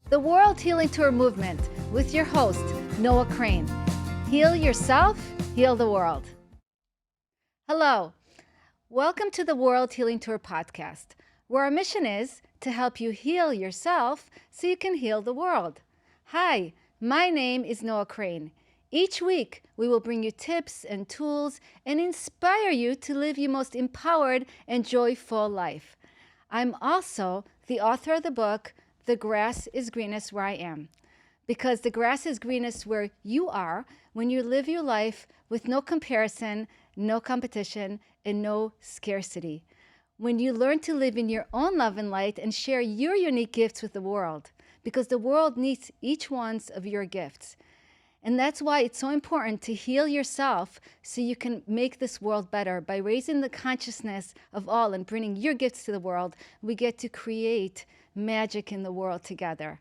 The World Healing Tour movement with your host, Noah Crane. Heal yourself, heal the world. Hello. Welcome to the World Healing Tour podcast, where our mission is to help you heal yourself so you can heal the world. Hi, my name is Noah Crane. Each week, we will bring you tips and tools and inspire you to live your most empowered and joyful life. I'm also the author of the book, The Grass is Greenest Where I Am, because the grass is greenest where you are when you live your life with no comparison, no competition, and no scarcity. When you learn to live in your own love and light and share your unique gifts with the world, because the world needs each one of your gifts. And that's why it's so important to heal yourself so you can make this world better. By raising the consciousness of all and bringing your gifts to the world, we get to create magic in the world together.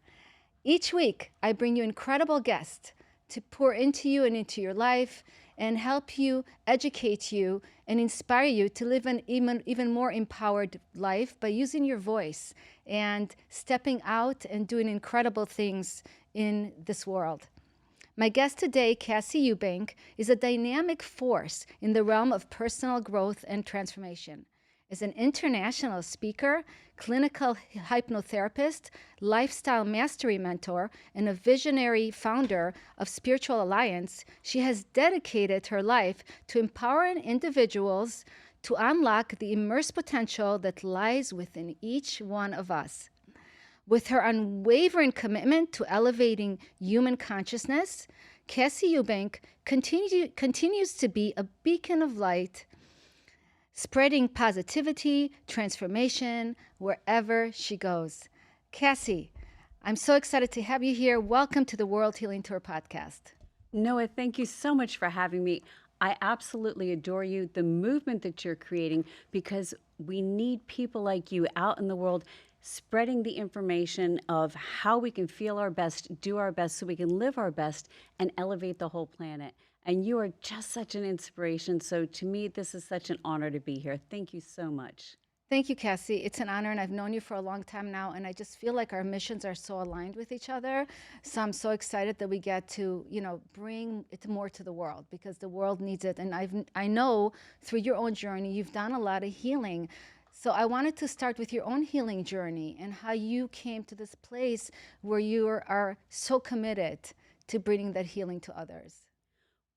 Each week, I bring you incredible guests to pour into you and into your life and help you, educate you, and inspire you to live an even more empowered life by using your voice and stepping out and doing incredible things in this world. My guest today, Cassi Eubank, is a dynamic force in the realm of personal growth and transformation. As an international speaker, clinical hypnotherapist, lifestyle mastery mentor, and a visionary founder of Spiritual Alliance, she has dedicated her life to empowering individuals to unlock the immense potential that lies within each one of us. With her unwavering commitment to elevating human consciousness, Cassi Eubank continues to be a beacon of light, spreading positivity, transformation, wherever she goes. Cassi, I'm so excited to have you here. Welcome to the World Healing Tour podcast. Noah, thank you so much for having me. I absolutely adore you, the movement that you're creating, because we need people like you out in the world spreading the information of how we can feel our best, do our best so we can live our best and elevate the whole planet. And you are just such an inspiration. So to me, this is such an honor to be here. Thank you so much. Thank you, Cassi. It's an honor, and I've known you for a long time now, and I just feel like our missions are so aligned with each other. So I'm so excited that we get to, bring it more to the world because the world needs it. And I know through your own journey, you've done a lot of healing. So I wanted to start with your own healing journey and how you came to this place where you are so committed to bringing that healing to others.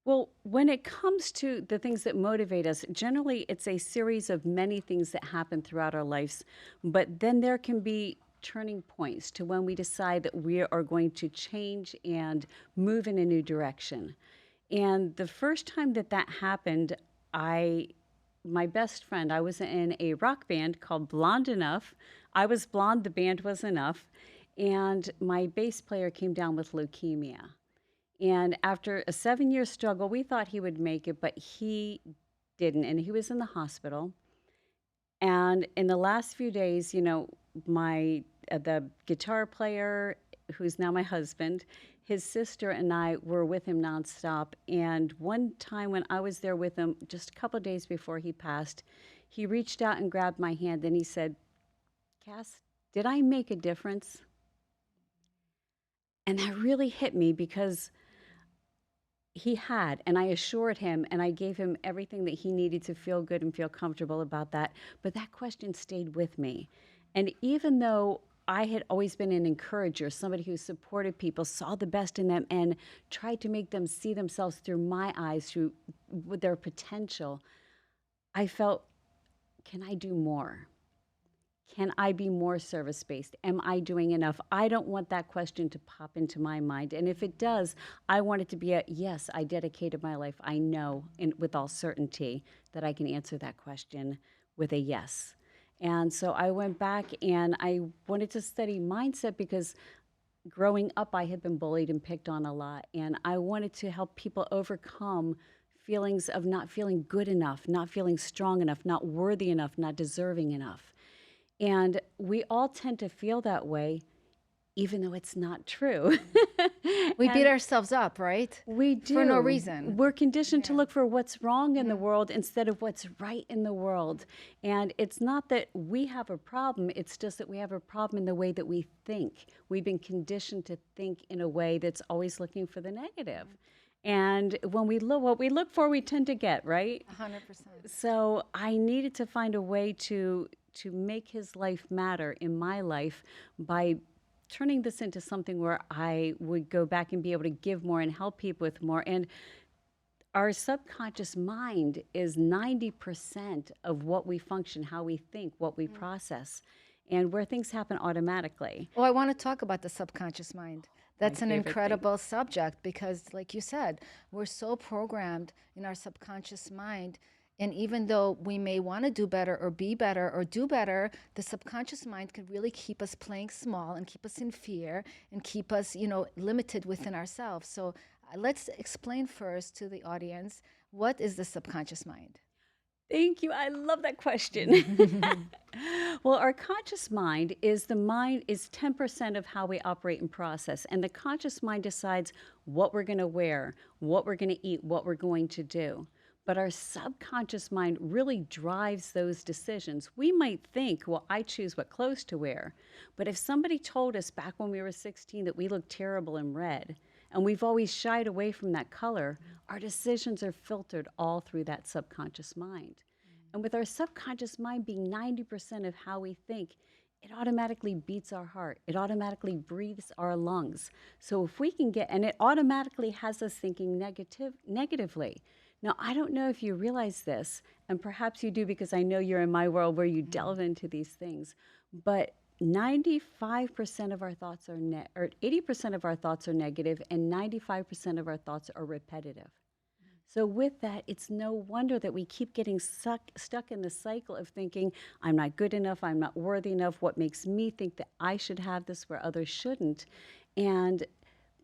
Well, when it comes to the things that motivate us, generally it's a series of many things that happen throughout our lives, but then there can be turning points to when we decide that we are going to change and move in a new direction. And the first time that happened, my best friend, I was in a rock band called Blonde Enough. I was blonde, the band was enough, and my bass player came down with leukemia. And after a 7-year struggle, we thought he would make it, but he didn't. And he was in the hospital. And in the last few days, the guitar player, who's now my husband, his sister and I were with him nonstop. And one time when I was there with him, just a couple of days before he passed, he reached out and grabbed my hand and he said, "Cass, did I make a difference?" And that really hit me because he had, and I assured him, and I gave him everything that he needed to feel good and feel comfortable about that. But that question stayed with me. And even though I had always been an encourager, somebody who supported people, saw the best in them, and tried to make them see themselves through my eyes, through with their potential, I felt, can I do more? Can I be more service-based? Am I doing enough? I don't want that question to pop into my mind. And if it does, I want it to be a, yes, I dedicated my life. I know with all certainty that I can answer that question with a yes. And so I went back and I wanted to study mindset because growing up, I had been bullied and picked on a lot. And I wanted to help people overcome feelings of not feeling good enough, not feeling strong enough, not worthy enough, not deserving enough. And we all tend to feel that way, even though it's not true. We beat And ourselves up, right? we do. For no reason. We're conditioned to Yeah. look for what's wrong in the world instead of what's right in the world. And it's not that we have a problem, it's just that we have a problem in the way that we think. We've been conditioned to think in a way that's always looking for the negative. And when we look, what we look for, we tend to get, right? 100%. So I needed to find a way to make his life matter in my life by turning this into something where I would go back and be able to give more and help people with more. And our subconscious mind is 90% of what we function, how we think, what we process, and where things happen automatically. Well, I want to talk about the subconscious mind. That's an favorite thing. incredible subject because, like you said, we're so programmed in our subconscious mind. And even though we may want to do better or be better or do better, the subconscious mind can really keep us playing small and keep us in fear and keep us, limited within ourselves. So let's explain first to the audience, what is the subconscious mind? Thank you. I love that question. Well, our conscious mind is 10% of how we operate and process. And the conscious mind decides what we're going to wear, what we're going to eat, what we're going to do. But our subconscious mind really drives those decisions. We might think, well, I choose what clothes to wear. But if somebody told us back when we were 16 that we looked terrible in red, and we've always shied away from that color, our decisions are filtered all through that subconscious mind. And with our subconscious mind being 90% of how we think, it automatically beats our heart. It automatically breathes our lungs. So if we can and it automatically has us thinking negatively. Now, I don't know if you realize this, and perhaps you do because I know you're in my world where you delve into these things, but 95% of our thoughts are or 80% of our thoughts are negative, and 95% of our thoughts are repetitive. So with that, it's no wonder that we keep getting stuck in the cycle of thinking, I'm not good enough, I'm not worthy enough, what makes me think that I should have this where others shouldn't.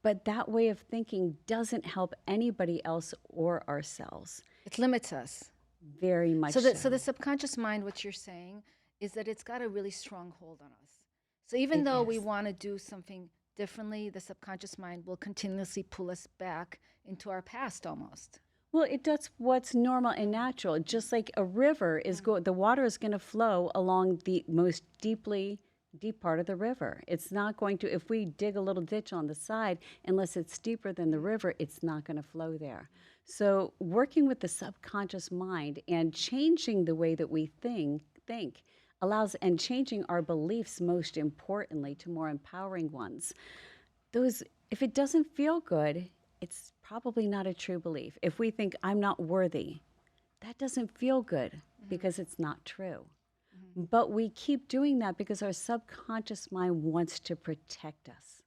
But that way of thinking doesn't help anybody else or ourselves. It limits us. Very much So so. the subconscious mind, what you're saying, is that it's got a really strong hold on us. So even It though we is. want to do something differently, the subconscious mind will continuously pull us back into our past almost. Well, it does what's normal and natural. Just like a river the water is going to flow along the most deep part of the river. It's not going to, if we dig a little ditch on the side, unless it's deeper than the river, it's not going to flow there. So working with the subconscious mind and changing the way that we think allows, and changing our beliefs most importantly to more empowering ones. If it doesn't feel good, it's probably not a true belief. If we think I'm not worthy, that doesn't feel good because it's not true. But we keep doing that because our subconscious mind wants to protect us.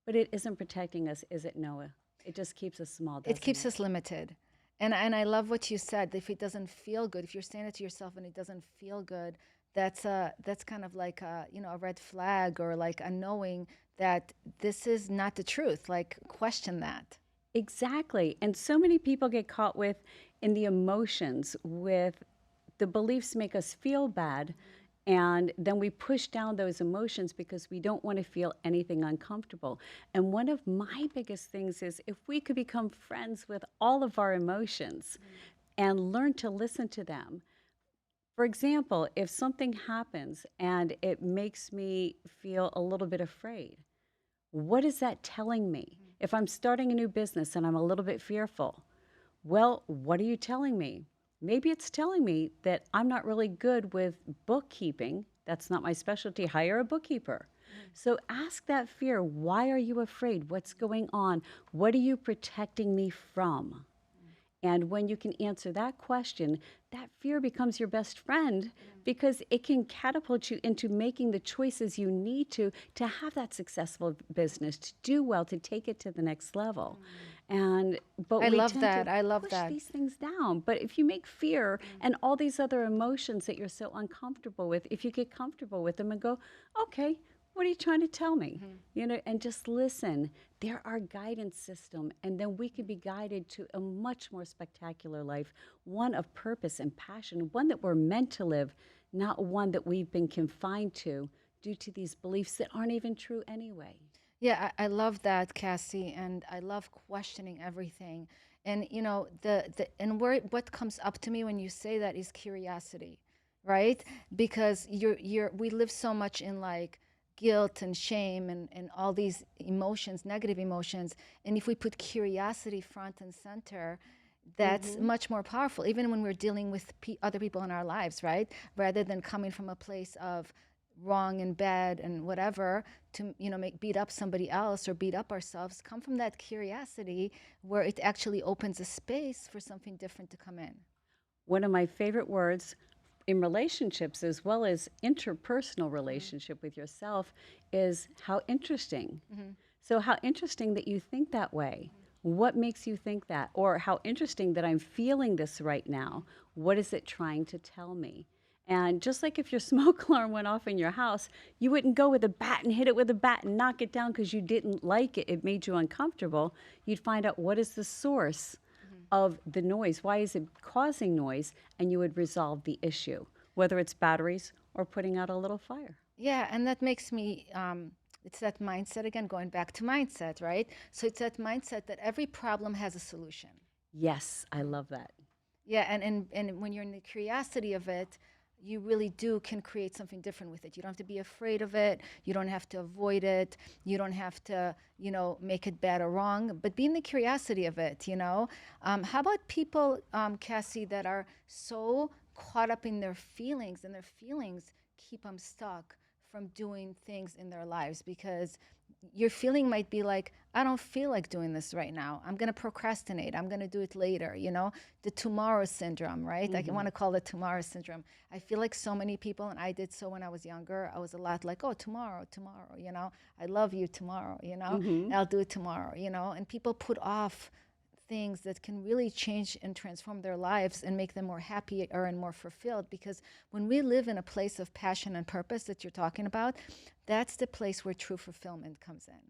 But it isn't protecting us, is it, Noah? It just keeps us small, doesn't It keeps us limited. And I love what you said. If it doesn't feel good, if you're saying it to yourself and it doesn't feel good, that's kind of like a red flag, or like a knowing that this is not the truth. Like, question that. Exactly. And so many people get caught in the emotions, with the beliefs make us feel bad. And then we push down those emotions because we don't want to feel anything uncomfortable. And one of my biggest things is if we could become friends with all of our emotions and learn to listen to them. For example, if something happens and it makes me feel a little bit afraid, what is that telling me? If I'm starting a new business and I'm a little bit fearful, well, what are you telling me? Maybe it's telling me that I'm not really good with bookkeeping. That's not my specialty. Hire a bookkeeper. So ask that fear, why are you afraid? What's going on? What are you protecting me from? And when you can answer that question, that fear becomes your best friend because it can catapult you into making the choices you need to have that successful business, to do well, to take it to the next level. But I we love tend that. to I love push that. these things down. But if you make fear and all these other emotions that you're so uncomfortable with, if you get comfortable with them and go, okay, what are you trying to tell me? And just listen. They're our guidance system, and then we can be guided to a much more spectacular life, one of purpose and passion, one that we're meant to live, not one that we've been confined to due to these beliefs that aren't even true anyway. Yeah, I love that, Cassie, and I love questioning everything. And you know, what comes up to me when you say that is curiosity, right? Because we live so much in like guilt and shame and all these emotions, negative emotions. And if we put curiosity front and center, that's much more powerful, even when we're dealing with other people in our lives, right? Rather than coming from a place of wrong and bad and whatever to make beat up somebody else or beat up ourselves, come from that curiosity where it actually opens a space for something different to come in. One of my favorite words in relationships as well as interpersonal relationship with yourself is how interesting. So how interesting that you think that way. What makes you think that? Or how interesting that I'm feeling this right now. What is it trying to tell me? And just like if your smoke alarm went off in your house, you wouldn't go with a bat and hit it with a bat and knock it down because you didn't like it. It made you uncomfortable. You'd find out what is the source of the noise. Why is it causing noise? And you would resolve the issue, whether it's batteries or putting out a little fire. Yeah, and that makes me, it's that mindset again, going back to mindset, right? So it's that mindset that every problem has a solution. Yes, I love that. Yeah, and when you're in the curiosity of it, you really can create something different with it. You don't have to be afraid of it. You don't have to avoid it. You don't have to, make it bad or wrong, but be in the curiosity of it, How about people, Cassie, that are so caught up in their feelings and their feelings keep them stuck from doing things in their lives because your feeling might be like, I don't feel like doing this right now. I'm going to procrastinate. I'm going to do it later, the tomorrow syndrome, right? I want to call it tomorrow syndrome. I feel like so many people, and I did so when I was younger, I was a lot like, oh, tomorrow, I love you tomorrow, I'll do it tomorrow, and people put off things that can really change and transform their lives and make them more happy and more fulfilled. Because when we live in a place of passion and purpose that you're talking about, that's the place where true fulfillment comes in.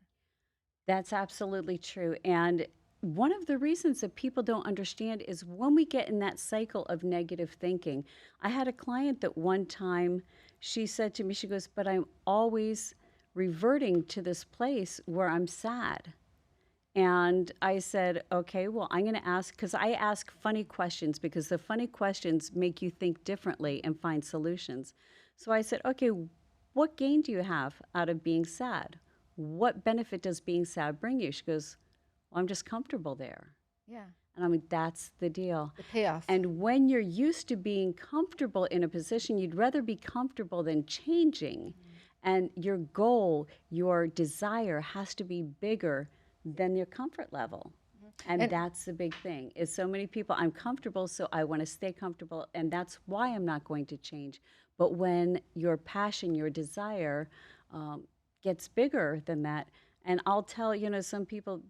That's absolutely true. And one of the reasons that people don't understand is when we get in that cycle of negative thinking. I had a client that one time she said to me, she goes, but I'm always reverting to this place where I'm sad. And I said, okay, well, I'm going to ask, because I ask funny questions because the funny questions make you think differently and find solutions. So I said, okay, what gain do you have out of being sad? What benefit does being sad bring you? She goes, well, I'm just comfortable there. Yeah. And I mean, that's the deal. The payoff. And when you're used to being comfortable in a position, you'd rather be comfortable than changing. And your goal, your desire has to be bigger than your comfort level. And that's the big thing is so many people, I'm comfortable, so I want to stay comfortable. And that's why I'm not going to change. But when your passion, your desire gets bigger than that, and I'll tell, some people,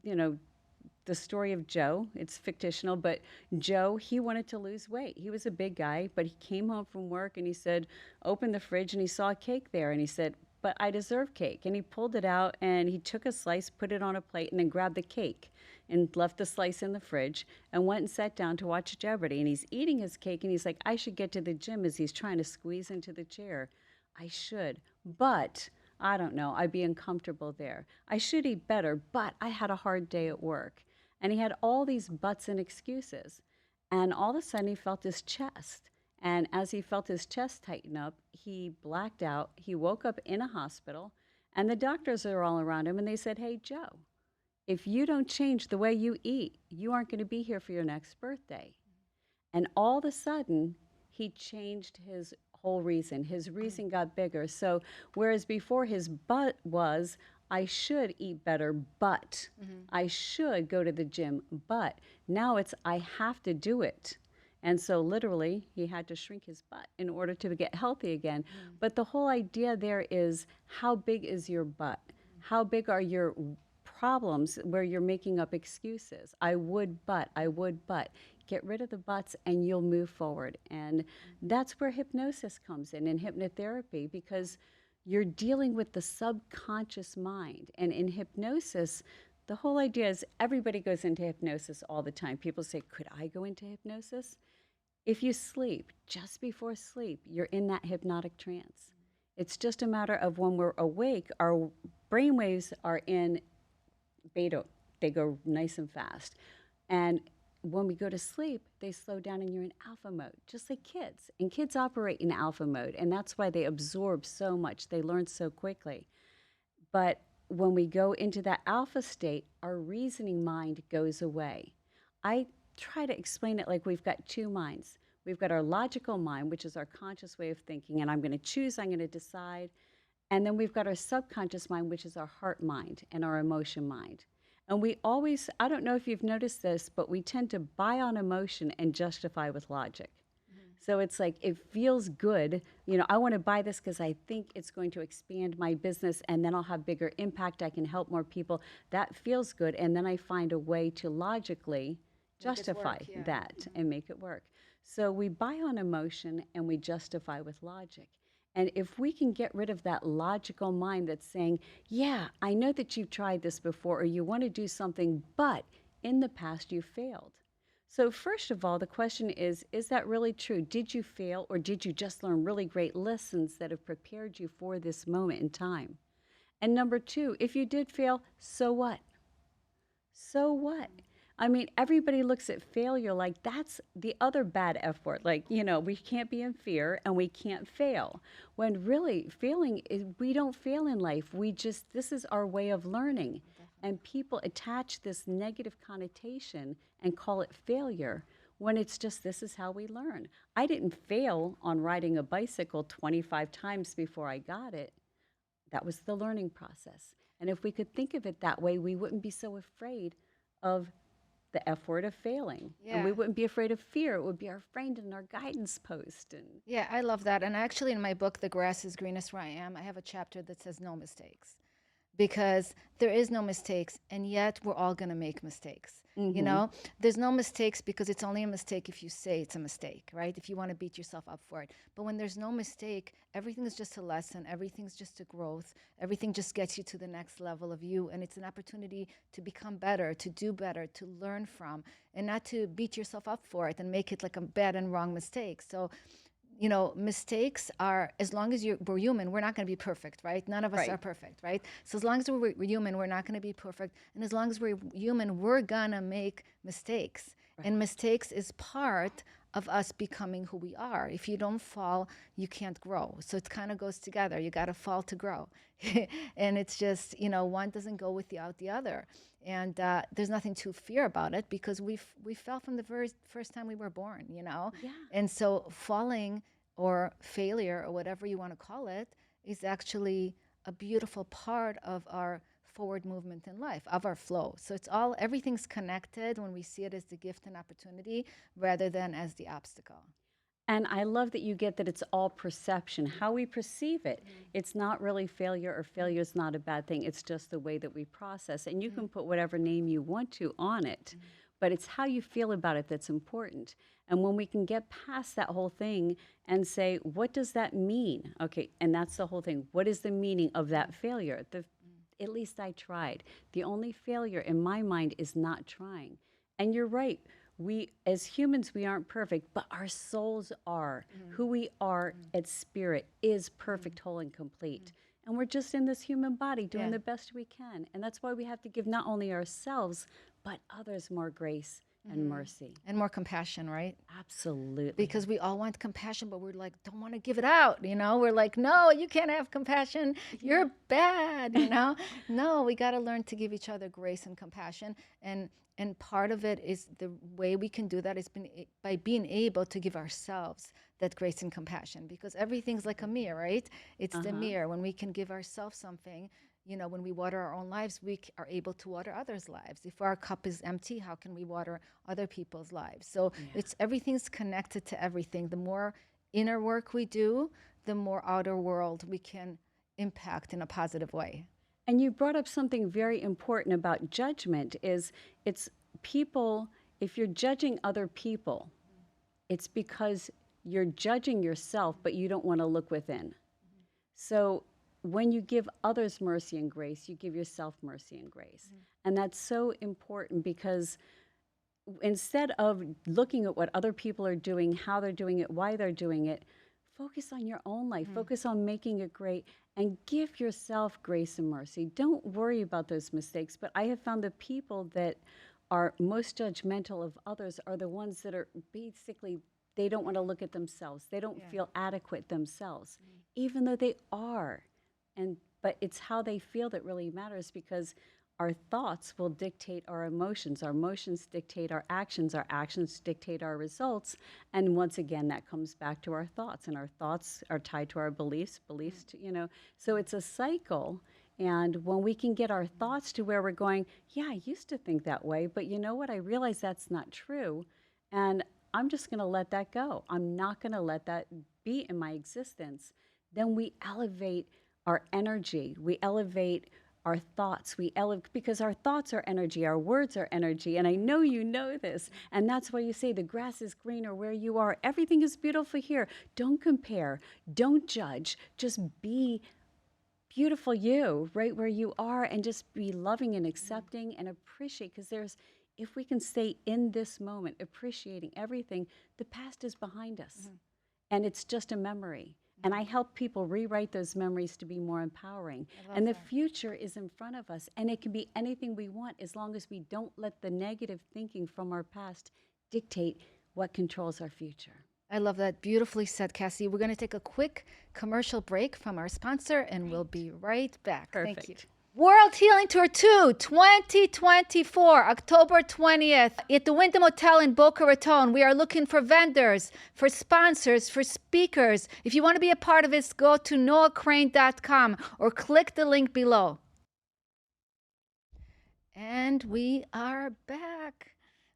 the story of Joe, it's fictional, but Joe, he wanted to lose weight. He was a big guy, but he came home from work and he said, opened the fridge and he saw a cake there and he said, but I deserve cake. And he pulled it out and he took a slice, put it on a plate, and then grabbed the cake and left the slice in the fridge and went and sat down to watch Jeopardy. And he's eating his cake and he's like, I should get to the gym as he's trying to squeeze into the chair. I should, but I don't know, I'd be uncomfortable there. I should eat better, but I had a hard day at work. And he had all these buts and excuses. And all of a sudden he felt his chest. And as he felt his chest tighten up, he blacked out. He woke up in a hospital, and the doctors are all around him, and they said, hey, Joe, if you don't change the way you eat, you aren't going to be here for your next birthday. And all of a sudden, he changed his whole reason. His reason got bigger. So whereas before his but was, I should eat better, but I should go to the gym, but now it's I have to do it. And so literally he had to shrink his butt in order to get healthy again. But the whole idea there is how big is your butt? How big are your problems where you're making up excuses? I would, but. Get rid of the buts and you'll move forward. And that's where hypnosis comes in and hypnotherapy, because you're dealing with the subconscious mind. And in hypnosis, the whole idea is everybody goes into hypnosis all the time. People say, could I go into hypnosis? If you sleep, just before sleep, you're in that hypnotic trance. It's just a matter of when we're awake, our brain waves are in beta, they go nice and fast. And when we go to sleep, they slow down and you're in alpha mode, just like kids. And kids operate in alpha mode, and that's why they absorb so much, they learn so quickly. But when we go into that alpha state, our reasoning mind goes away. I try to explain it like we've got two minds. We've got our logical mind, which is our conscious way of thinking, and I'm going to choose, I'm going to decide. And then we've got our subconscious mind, which is our heart mind and our emotion mind. And we always, I don't know if you've noticed this, but we tend to buy on emotion and justify with logic. So it's like, it feels good. You know, I want to buy this because I think it's going to expand my business and then I'll have bigger impact. I can help more people. That feels good. And then I find a way to logically justify that and make it work. So we buy on emotion and we justify with logic. And if we can get rid of that logical mind that's saying, yeah, I know that you've tried this before or you want to do something, but in the past you failed. So first of all, the question is that really true? Did you fail or did you just learn really great lessons that have prepared you for this moment in time? And number two, if you did fail, so what? So what? I mean, everybody looks at failure like that's the other bad F word. Like, you know, we can't be in fear and we can't fail. When really failing is, we don't fail in life. We just, this is our way of learning. And people attach this negative connotation and call it failure when it's just this is how we learn. I didn't fail on riding a bicycle 25 times before I got it. That was the learning process. And if we could think of it that way, we wouldn't be so afraid of the F word of failing. Yeah. And we wouldn't be afraid of fear. It would be our friend and our guidance post. And yeah, I love that. And actually in my book, The Grass is Greenest Where I Am, I have a chapter that says no mistakes. Because there is no mistakes, and yet we're all going to make mistakes. You know, there's no mistakes because it's only a mistake if you say it's a mistake, right? If you want to beat yourself up for it. But when there's no mistake, everything is just a lesson. Everything's just a growth. Everything just gets you to the next level of you. And it's an opportunity to become better, to do better, to learn from, and not to beat yourself up for it and make it like a bad and wrong mistake. So, you know, mistakes are, as long as we're human, we're not going to be perfect, right? None of us are perfect, right? So as long as we're human, we're not going to be perfect. And as long as we're human, we're going to make mistakes. And mistakes is part of us becoming who we are. If you don't fall, you can't grow. So it kind of goes together. You got to fall to grow. And it's just, you know, one doesn't go without the other. And there's nothing to fear about it because we fell from the very first time we were born, you know? Yeah. And so falling or failure or whatever you want to call it is actually a beautiful part of our forward movement in life, of our flow. So it's all, everything's connected when we see it as the gift and opportunity rather than as the obstacle. And I love that you get that it's all perception, how we perceive it. It's not really failure, or failure is not a bad thing. It's just the way that we process. And you can put whatever name you want to on it, but it's how you feel about it that's important. And when we can get past that whole thing and say, what does that mean? Okay, and that's the whole thing. What is the meaning of that failure? At least I tried. The only failure in my mind is not trying. And you're right. We, as humans, we aren't perfect, but our souls are. Who we are at spirit is perfect, whole, and complete. And we're just in this human body doing the best we can. And that's why we have to give not only ourselves, but others more grace and mercy. And more compassion, right? Absolutely. Because we all want compassion, but we're like, don't want to give it out, you know? We're like, no, you can't have compassion. You're bad, you know? No, we got to learn to give each other grace and compassion. And part of it is the way we can do that is by being able to give ourselves that grace and compassion, because everything's like a mirror, right? It's the mirror. When we can give ourselves something, you know, when we water our own lives, we are able to water others' lives. If our cup is empty, how can we water other people's lives? So it's everything's connected to everything. The more inner work we do, the more outer world we can impact in a positive way. And you brought up something very important about judgment is it's people, if you're judging other people, it's because you're judging yourself, but you don't want to look within. So when you give others mercy and grace, you give yourself mercy and grace. And that's so important because instead of looking at what other people are doing, how they're doing it, why they're doing it, focus on your own life, focus on making it great, and give yourself grace and mercy. Don't worry about those mistakes. But I have found the people that are most judgmental of others are the ones that are basically, they don't want to look at themselves. They don't feel adequate themselves, even though they are. But it's how they feel that really matters, because our thoughts will dictate our emotions dictate our actions dictate our results, and once again that comes back to our thoughts, and our thoughts are tied to our beliefs to, so it's a cycle. And when we can get our thoughts to where we're going, yeah, I used to think that way, but you know what, I realize that's not true, and I'm just going to let that go. I'm not going to let that be in my existence. Then we elevate our energy. We elevate our thoughts. Because our thoughts are energy, our words are energy. And I know you know this. And that's why you say the grass is greener where you are. Everything is beautiful here. Don't compare. Don't judge. Just be beautiful you right where you are, and just be loving and accepting and appreciate. Because if we can stay in this moment, appreciating everything, the past is behind us. And it's just a memory. And I help people rewrite those memories to be more empowering. And the future is in front of us. And it can be anything we want, as long as we don't let the negative thinking from our past dictate what controls our future. I love that. Beautifully said, Cassie. We're going to take a quick commercial break from our sponsor, and we'll be right back. Perfect. Thank you. World Healing Tour 2 2024, October 20th at the Wyndham Hotel in Boca Raton. We are looking for vendors, for sponsors, for speakers. If you want to be a part of this, go to noahcrane.com or click the link below. And we are back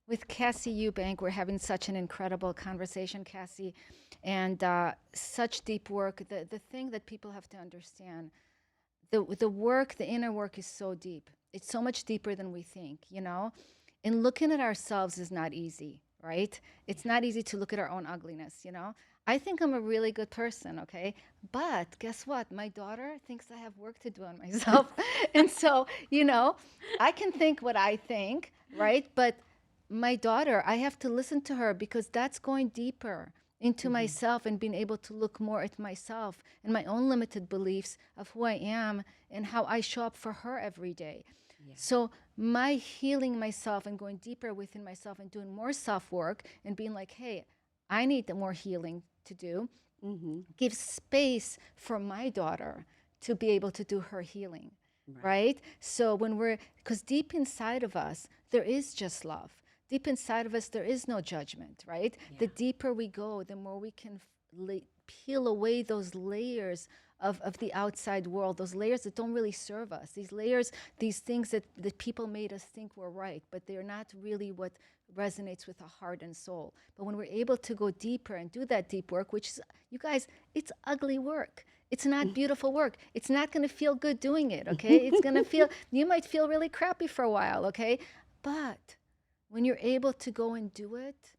with Cassi Eubank. We're having such an incredible conversation, Cassi, and such deep work. The thing that people have to understand, the work, the inner work is so deep. It's so much deeper than we think, And looking at ourselves is not easy, right? It's not easy to look at our own ugliness, I think I'm a really good person, okay? But guess what? My daughter thinks I have work to do on myself. And so, I can think what I think, right? But my daughter, I have to listen to her, because that's going deeper into myself and being able to look more at myself and my own limited beliefs of who I am and how I show up for her every day. Yeah. So my healing myself and going deeper within myself and doing more self-work and being like, hey, I need more healing to do, gives space for my daughter to be able to do her healing, right? So because deep inside of us, there is just love. Deep inside of us, there is no judgment, right? Yeah. The deeper we go, the more we can peel away those layers of the outside world, those layers that don't really serve us, these layers, these things that people made us think were right, but they're not really what resonates with our heart and soul. But when we're able to go deeper and do that deep work, which is, you guys, it's ugly work. It's not beautiful work. It's not going to feel good doing it, okay? It's going to you might feel really crappy for a while, okay? But when you're able to go and do it,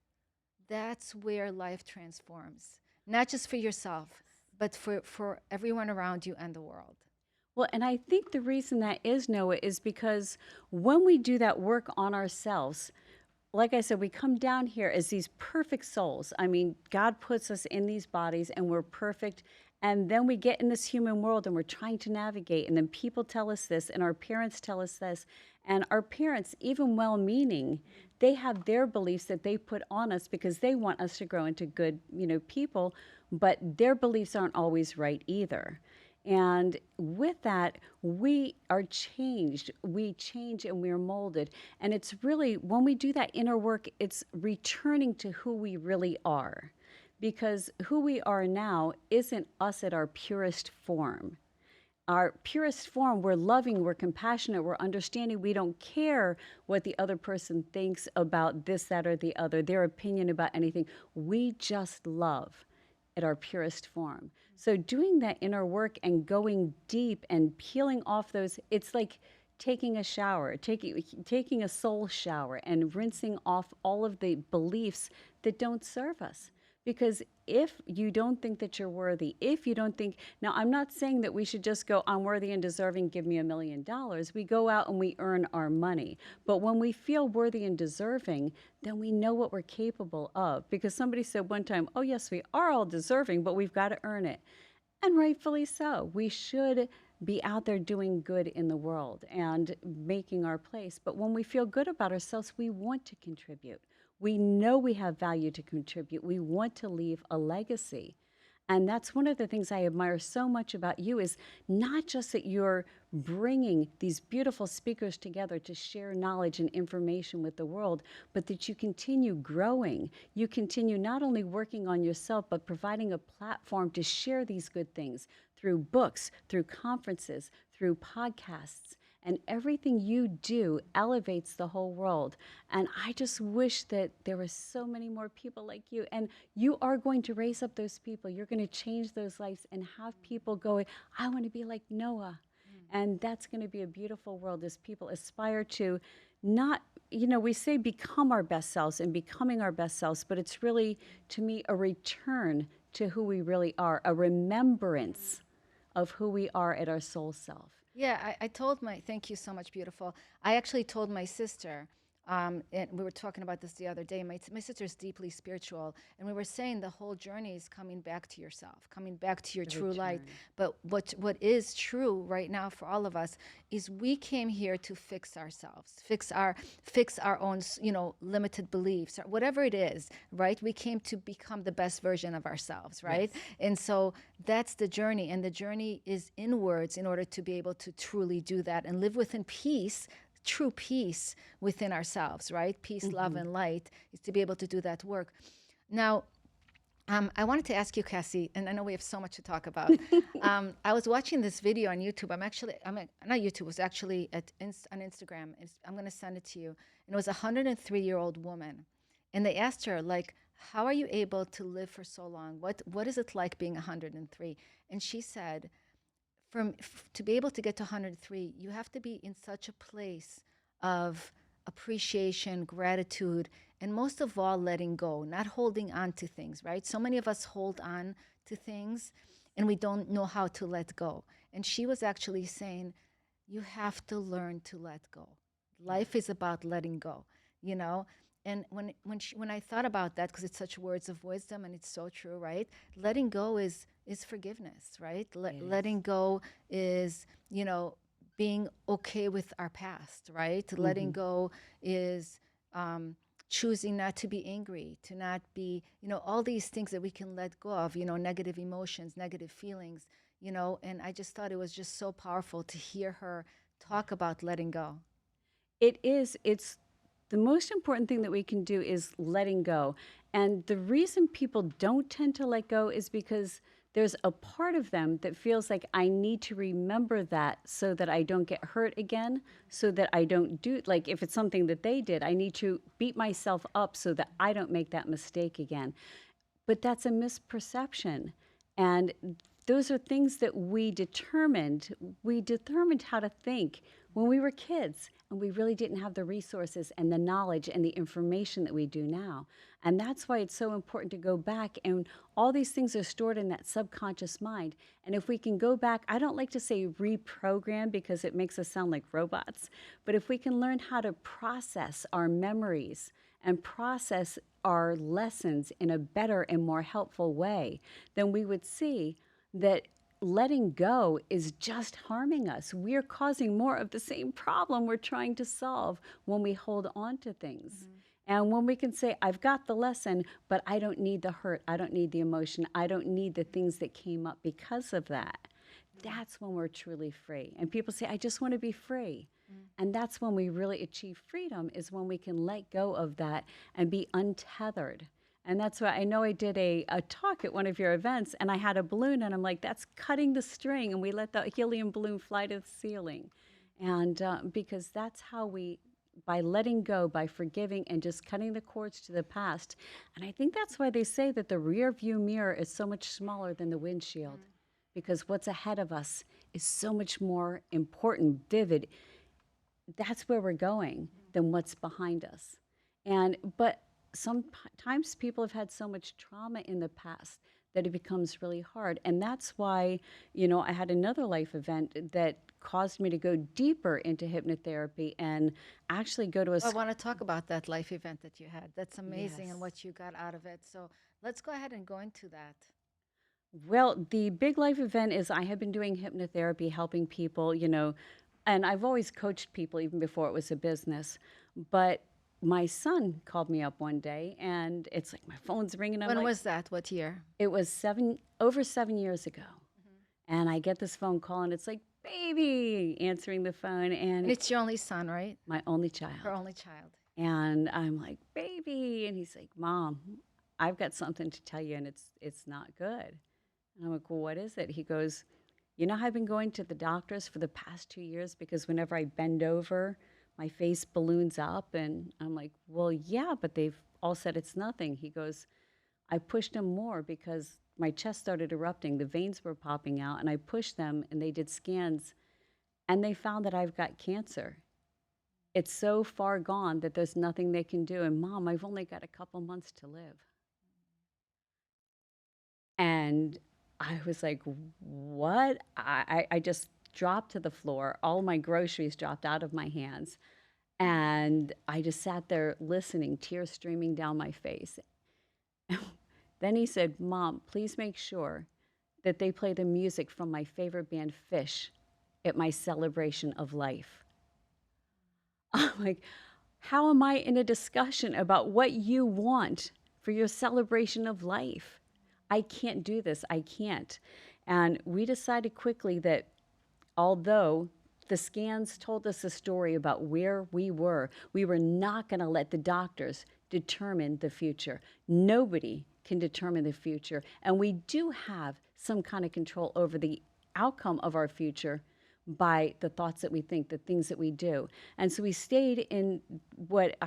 that's where life transforms. Not just for yourself, but for everyone around you and the world. Well, and I think the reason that is, Noah, is because when we do that work on ourselves, like I said, we come down here as these perfect souls. I mean, God puts us in these bodies and we're perfect. And then we get in this human world and we're trying to navigate. And then people tell us this, and our parents tell us this. And our parents, even well-meaning, they have their beliefs that they put on us because they want us to grow into good, people. But their beliefs aren't always right either. And with that, we are changed. We change and we're molded. And it's really, when we do that inner work, it's returning to who we really are. Because who we are now isn't us at our purest form. Our purest form, we're loving, we're compassionate, we're understanding. We don't care what the other person thinks about this, that, or the other, their opinion about anything. We just love at our purest form. So doing that inner work and going deep and peeling off those, it's like taking a shower, taking a soul shower and rinsing off all of the beliefs that don't serve us. Because if you don't think that you're worthy, if you don't think, now I'm not saying that we should just go, I'm worthy and deserving, give me $1 million. We go out and we earn our money. But when we feel worthy and deserving, then we know what we're capable of. Because somebody said one time, oh, yes, we are all deserving, but we've got to earn it. And rightfully so. We should be out there doing good in the world and making our place. But when we feel good about ourselves, we want to contribute. We know we have value to contribute. We want to leave a legacy. And that's one of the things I admire so much about you is not just that you're bringing these beautiful speakers together to share knowledge and information with the world, but that you continue growing. You continue not only working on yourself, but providing a platform to share these good things through books, through conferences, through podcasts. And everything you do elevates the whole world. And I just wish that there were so many more people like you. And you are going to raise up those people. You're going to change those lives and have people going, I want to be like Noah. And that's going to be a beautiful world as people aspire to not, we say become our best selves and becoming our best selves, but it's really, to me, a return to who we really are, a remembrance of who we are at our soul self. Yeah, I told thank you so much, beautiful. I actually told my sister, and we were talking about this the other day. My sister's deeply spiritual, and we were saying the whole journey is coming back to yourself, coming back to your true light. But what is true right now for all of us is we came here to fix ourselves, fix our own, limited beliefs, or whatever it is, right? We came to become the best version of ourselves, right? Yes. And so that's the journey, and the journey is inwards in order to be able to truly do that and live within peace. True peace within ourselves, right? Peace, love, and light is to be able to do that work. Now, I wanted to ask you, Cassi, and I know we have so much to talk about. I was watching this video on YouTube. Not YouTube, it was actually on Instagram. I'm going to send it to you. And it was a 103-year-old woman. And they asked her, like, how are you able to live for so long? What is it like being 103? And she said, to be able to get to 103, you have to be in such a place of appreciation, gratitude, and most of all, letting go, not holding on to things, right? So many of us hold on to things and we don't know how to let go. And she was actually saying, you have to learn to let go. Life is about letting go, And when I thought about that, because it's such words of wisdom and it's so true, right? Letting go is forgiveness, right? Letting go is, being okay with our past, right? Letting go is choosing not to be angry, to not be, all these things that we can let go of, negative emotions, negative feelings, and I just thought it was just so powerful to hear her talk about letting go. It is. It's the most important thing that we can do is letting go. And the reason people don't tend to let go is because there's a part of them that feels like I need to remember that so that I don't get hurt again, so that I don't do, like if it's something that they did, I need to beat myself up so that I don't make that mistake again. But that's a misperception. And those are things that we determined. We determined how to think when we were kids, and we really didn't have the resources and the knowledge and the information that we do now. And that's why it's so important to go back, and all these things are stored in that subconscious mind. And if we can go back, I don't like to say reprogram because it makes us sound like robots, but if we can learn how to process our memories and process our lessons in a better and more helpful way, then we would see that letting go is just harming us. We're causing more of the same problem we're trying to solve when we hold on to things. And when we can say, I've got the lesson, but I don't need the hurt, I don't need the emotion, I don't need the things that came up because of that, that's when we're truly free. And people say, I just want to be free. And that's when we really achieve freedom, is when we can let go of that and be untethered. And that's why I know I did a talk at one of your events, and I had a balloon, and I'm like, that's cutting the string, and we let the helium balloon fly to the ceiling. And because that's how we, by letting go, by forgiving, and just cutting the cords to the past. And I think that's why they say that the rear view mirror is so much smaller than the windshield, because what's ahead of us is so much more important, vivid. That's where we're going than what's behind us. But sometimes people have had so much trauma in the past that it becomes really hard. And that's why, I had another life event that caused me to go deeper into hypnotherapy and actually go to a I want to talk about that life event that you had. That's amazing and yes. what you got out of it. So let's go ahead and go into that. Well, the big life event is I have been doing hypnotherapy, helping people, and I've always coached people even before it was a business. But my son called me up one day and it's like my phone's ringing. I'm When like, was that? What year? it was over 7 years ago. And I get this phone call and it's like, baby, answering the phone. And And it's your only son, right? my only Her child. only child. And I'm like, baby. And he's like, Mom, I've got something to tell you and it's not good. And I'm like, well, what is it? He goes, you know how I've been going to the doctors for the past 2 years because whenever I bend over, my face balloons up. And I'm like, well, yeah, but they've all said it's nothing. He goes, I pushed them more because my chest started erupting. The veins were popping out, and I pushed them, and they did scans, and they found that I've got cancer. It's so far gone that there's nothing they can do. And Mom, I've only got a couple months to live. And I was like, what? I just dropped to the floor. All my groceries dropped out of my hands. And I just sat there listening, tears streaming down my face. Then he said, Mom, please make sure that they play the music from my favorite band, Fish, at my celebration of life. I'm like, how am I in a discussion about what you want for your celebration of life? I can't do this. I can't. And we decided quickly that although the scans told us a story about where we were not going to let the doctors determine the future. Nobody can determine the future. And we do have some kind of control over the outcome of our future by the thoughts that we think, the things that we do. And so we stayed in what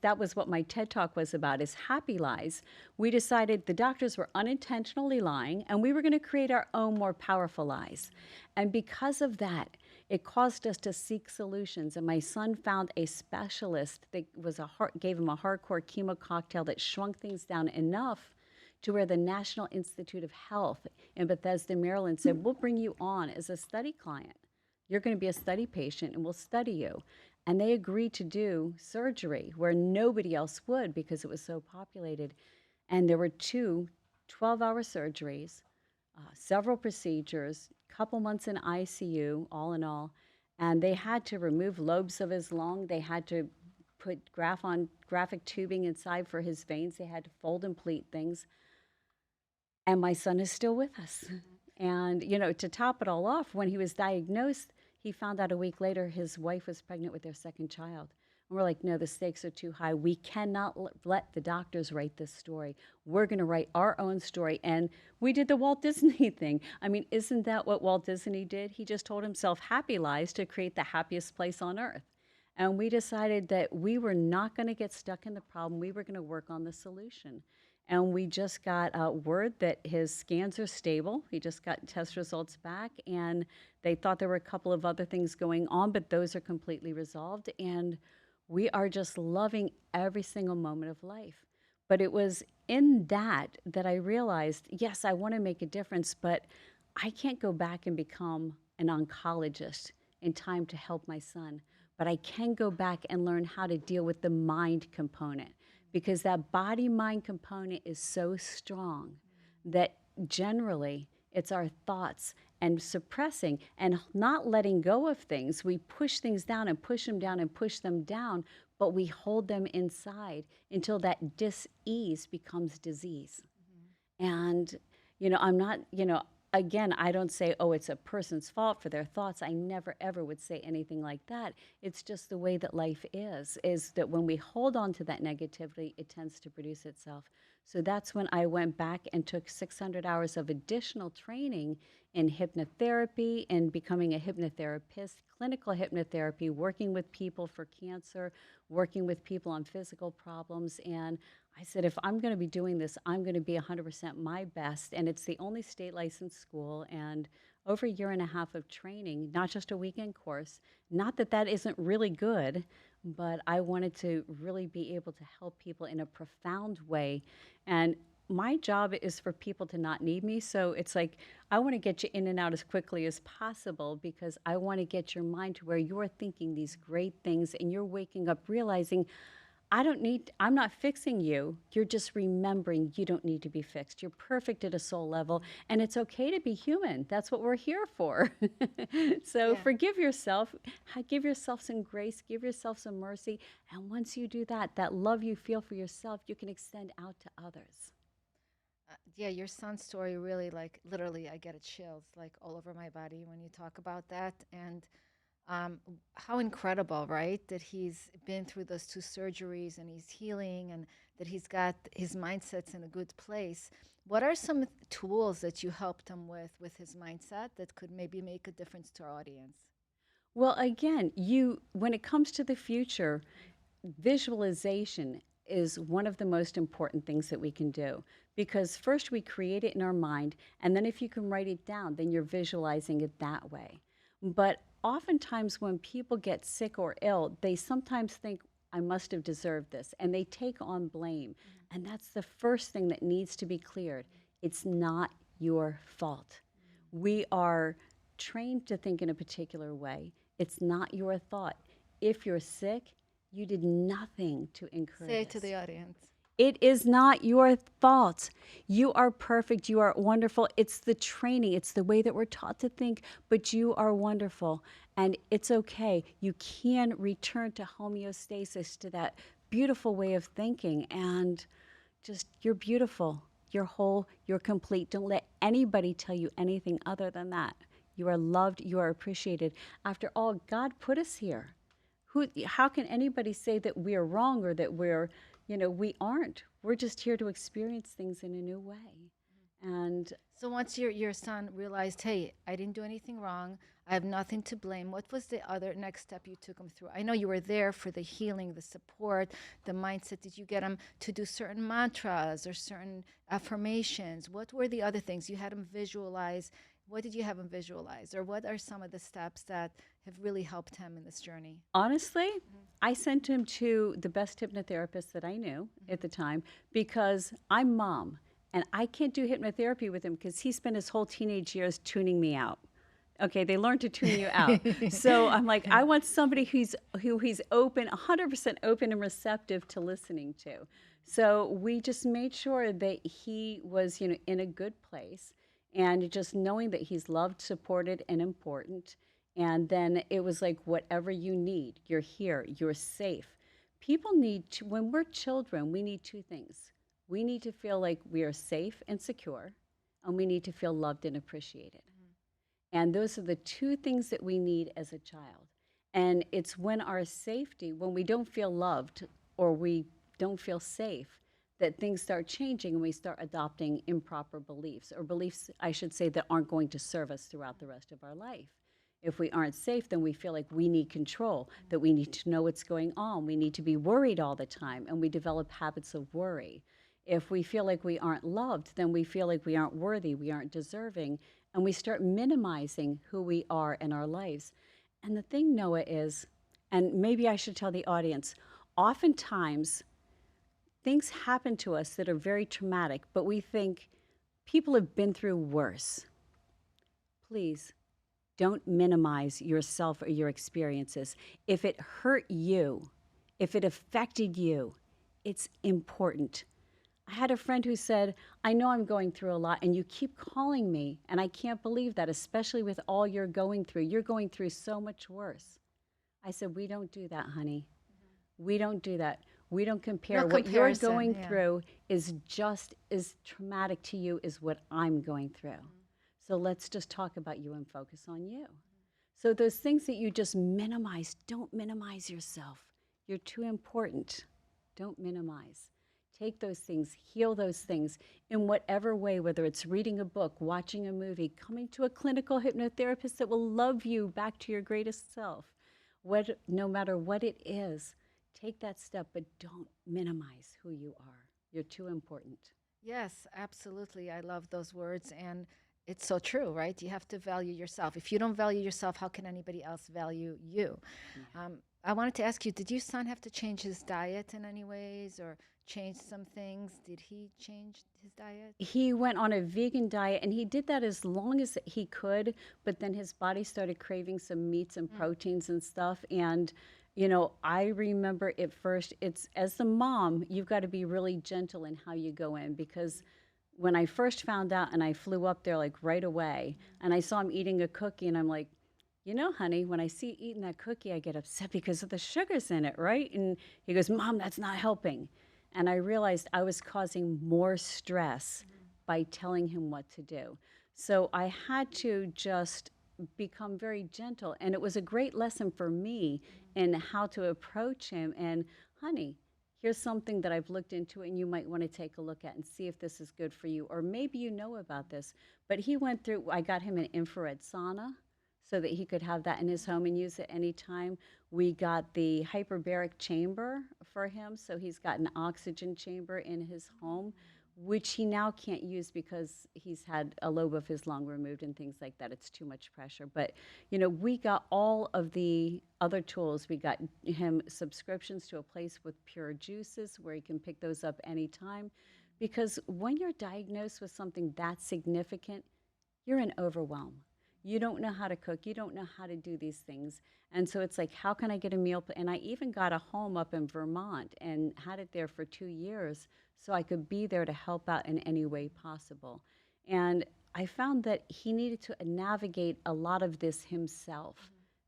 that was what my TED Talk was about, is happy lies. We decided the doctors were unintentionally lying and we were going to create our own more powerful lies. And because of that, it caused us to seek solutions. And my son found a specialist that gave him a hardcore chemo cocktail that shrunk things down enough to where the National Institute of Health in Bethesda, Maryland said, we'll bring you on as a study client. You're going to be a study patient and we'll study you. And they agreed to do surgery where nobody else would because it was so populated. And there were two 12-hour surgeries, several procedures, couple months in ICU, all in all. And they had to remove lobes of his lung. They had to put graphic tubing inside for his veins. They had to fold and pleat things. And my son is still with us. And, to top it all off, when he was diagnosed, he found out a week later his wife was pregnant with their second child. And we're like, no, the stakes are too high. We cannot let the doctors write this story. We're going to write our own story. And we did the Walt Disney thing. I mean, isn't that what Walt Disney did? He just told himself happy lies to create the happiest place on earth. And we decided that we were not going to get stuck in the problem. We were going to work on the solution. And we just got word that his scans are stable. He just got test results back, and they thought there were a couple of other things going on, but those are completely resolved. And we are just loving every single moment of life. But it was in that I realized, yes, I want to make a difference, but I can't go back and become an oncologist in time to help my son. But I can go back and learn how to deal with the mind component, because that body-mind component is so strong that generally it's our thoughts and suppressing and not letting go of things. We push things down and push them down and push them down, but we hold them inside until that dis-ease becomes disease. And, I'm not, again, I don't say, oh, it's a person's fault for their thoughts. I never, ever would say anything like that. It's just the way that life is that when we hold on to that negativity, it tends to produce itself. So that's when I went back and took 600 hours of additional training in hypnotherapy and becoming a hypnotherapist, clinical hypnotherapy, working with people for cancer, working with people on physical problems. And I said, if I'm going to be doing this, I'm going to be 100% my best. And it's the only state licensed school, and over a year and a half of training, not just a weekend course. Not that that isn't really good, but I wanted to really be able to help people in a profound way. And my job is for people to not need me. So it's like, I want to get you in and out as quickly as possible because I want to get your mind to where you're thinking these great things and you're waking up realizing I'm not fixing you. You're just remembering you don't need to be fixed. You're perfect at a soul level, and it's okay to be human. That's what we're here for. So Yeah. forgive yourself, give yourself some grace, give yourself some mercy. And once you do that, that love you feel for yourself, you can extend out to others. Yeah, your son's story really, like, literally, I get chills like all over my body when you talk about that. And how incredible, right? That he's been through those two surgeries and he's healing and that he's got his mindsets in a good place. What are some tools that you helped him with his mindset that could maybe make a difference to our audience? Well, again, when it comes to the future, visualization is one of the most important things that we can do because first we create it in our mind, and then if you can write it down, then you're visualizing it that way. But oftentimes, when people get sick or ill, they sometimes think, I must have deserved this, and they take on blame. And that's the first thing that needs to be cleared. It's not your fault. We are trained to think in a particular way. It's not your thought. If you're sick, you did nothing to incur Say it to this. the audience. It is not your fault. You are perfect. You are wonderful. It's the training, it's the way that we're taught to think, but you are wonderful. And it's okay. You can return to homeostasis, to that beautiful way of thinking. And just, you're beautiful. You're whole. You're complete. Don't let anybody tell you anything other than that. You are loved. You are appreciated. After all, God put us here. How can anybody say that we're wrong or that we aren't? We're just here to experience things in a new way. And So once your son realized, hey, I didn't do anything wrong, I have nothing to blame. What was the other next step you took him through? I know you were there for the healing, the support, the mindset. Did you get him to do certain mantras or certain affirmations? What were the other things you had him visualize? What did you have him visualize, or what are some of the steps that have really helped him in this journey? honestly, I sent him to the best hypnotherapist that I knew at the time because I'm mom and I can't do hypnotherapy with him because he spent his whole teenage years tuning me out. Okay, they learn to tune you out. So I'm like, I want somebody he's open, 100% open and receptive to listening to. So we just made sure that he was, in a good place, and just knowing that he's loved, supported, and important. And then it was like, whatever you need, you're here, you're safe. People need to, when we're children, we need two things. We need to feel like we are safe and secure, and we need to feel loved and appreciated. And those are the two things that we need as a child. And it's when we don't feel loved or we don't feel safe, that things start changing and we start adopting improper beliefs, or beliefs, I should say, that aren't going to serve us throughout the rest of our life. If we aren't safe, then we feel like we need control, that we need to know what's going on. We need to be worried all the time, and we develop habits of worry. If we feel like we aren't loved, then we feel like we aren't worthy, we aren't deserving, and we start minimizing who we are in our lives. And the thing, Noah, is, and maybe I should tell the audience, oftentimes things happen to us that are very traumatic, but we think people have been through worse. Please don't minimize yourself or your experiences. If it hurt you, if it affected you, it's important. I had a friend who said, I know I'm going through a lot, and you keep calling me, and I can't believe that, especially with all you're going through. You're going through so much worse. I said, we don't do that, honey. We don't do that. We don't compare. No What you're comparison. going Yeah. through is just as traumatic to you as what I'm going through. So let's just talk about you and focus on you. So those things that you just minimize, don't minimize yourself. You're too important. Don't minimize. Take those things, heal those things in whatever way, whether it's reading a book, watching a movie, coming to a clinical hypnotherapist that will love you back to your greatest self. No matter what it is, take that step, but don't minimize who you are. You're too important. Yes, absolutely. I love those words. And It's so true, right? You have to value yourself. If you don't value yourself, how can anybody else value you? Yeah. I wanted to ask you, did your son have to change his diet in any ways or change some things? Did he change his diet? He went on a vegan diet and he did that as long as he could, but then his body started craving some meats and proteins and stuff. And, I remember at first, it's as the mom, you've got to be really gentle in how you go in because when I first found out and I flew up there like right away and I saw him eating a cookie and I'm like, honey, when I see you eating that cookie, I get upset because of the sugars in it, right? And he goes, Mom, that's not helping. And I realized I was causing more stress by telling him what to do. So I had to just become very gentle. And it was a great lesson for me in how to approach him. And, honey, here's something that I've looked into and you might want to take a look at and see if this is good for you. Or maybe you know about this. But he went through, I got him an infrared sauna so that he could have that in his home and use it anytime. We got the hyperbaric chamber for him, so he's got an oxygen chamber in his home, which he now can't use because he's had a lobe of his lung removed and things like that. It's too much pressure. But, we got all of the other tools. We got him subscriptions to a place with pure juices where he can pick those up anytime. Because when you're diagnosed with something that significant, you're in overwhelm. You don't know how to cook. You don't know how to do these things. And so it's like, how can I get a meal? And I even got a home up in Vermont and had it there for 2 years so I could be there to help out in any way possible. And I found that he needed to navigate a lot of this himself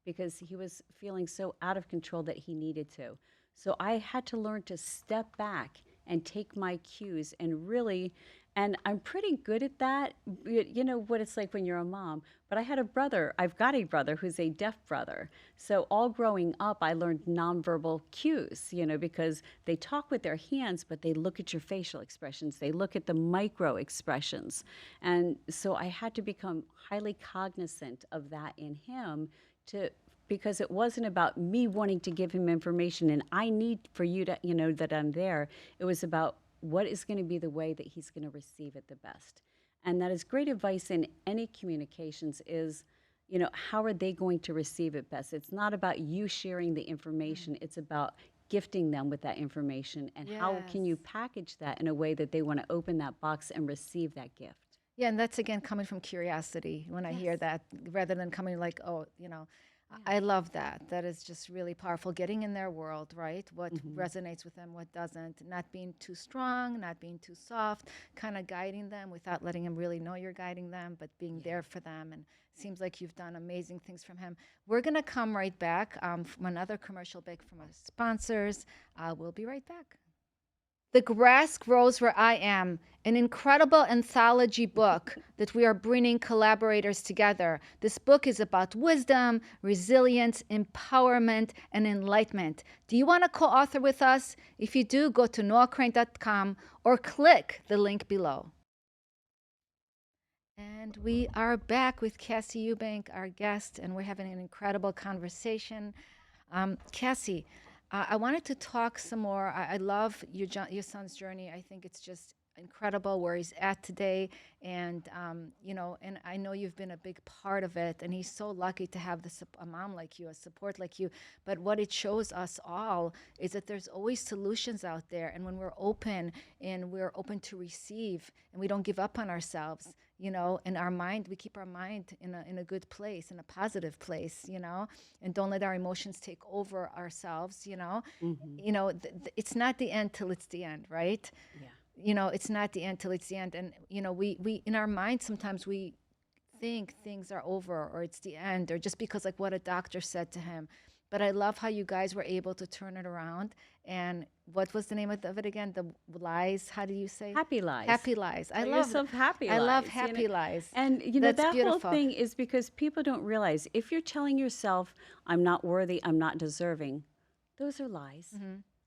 because he was feeling so out of control that he needed to. So I had to learn to step back and take my cues and really, and I'm pretty good at that. You know what it's like when you're a mom. But I've got a brother who's a deaf brother. So all growing up, I learned nonverbal cues, because they talk with their hands, but they look at your facial expressions. They look at the micro expressions. And so I had to become highly cognizant of that in him because it wasn't about me wanting to give him information and I need for you to, that I'm there. It was about what is going to be the way that he's going to receive it the best. And that is great advice in any communications is, how are they going to receive it best? It's not about you sharing the information. It's about gifting them with that information and how can you package that in a way that they want to open that box and receive that gift. Yeah, and that's again coming from curiosity when I hear that rather than coming like, oh, I love that. That is just really powerful. Getting in their world, right? What resonates with them, what doesn't. Not being too strong, not being too soft, kind of guiding them without letting them really know you're guiding them, but being there for them. And it seems like you've done amazing things from him. We're going to come right back from another commercial break from our sponsors. We'll be right back. The Grass Grows Where I Am, an incredible anthology book that we are bringing collaborators together. This book is about wisdom, resilience, empowerment, and enlightenment. Do you want to co-author with us? If you do, go to noahcrane.com or click the link below. And we are back with Cassi Eubank, our guest, and we're having an incredible conversation. Cassi, I wanted to talk some more. I love your son's journey. I think it's just incredible where he's at today, and and I know you've been a big part of it. And he's so lucky to have a mom like you, a support like you. But what it shows us all is that there's always solutions out there, and when we're open to receive, and we don't give up on ourselves. In our mind, we keep our mind in a good place, in a positive place, and don't let our emotions take over ourselves, it's not the end till it's the end, right? Yeah. It's not the end till it's the end. And, we in our mind, sometimes we think things are over or it's the end or just because like what a doctor said to him. But I love how you guys were able to turn it around. And what was the name of it again? The lies. How do you say? Happy lies. Happy lies. I Tell love yourself happy lies. I love happy lies. And That's that beautiful. whole thing is because people don't realize if you're telling yourself, I'm not worthy, I'm not deserving, those are lies.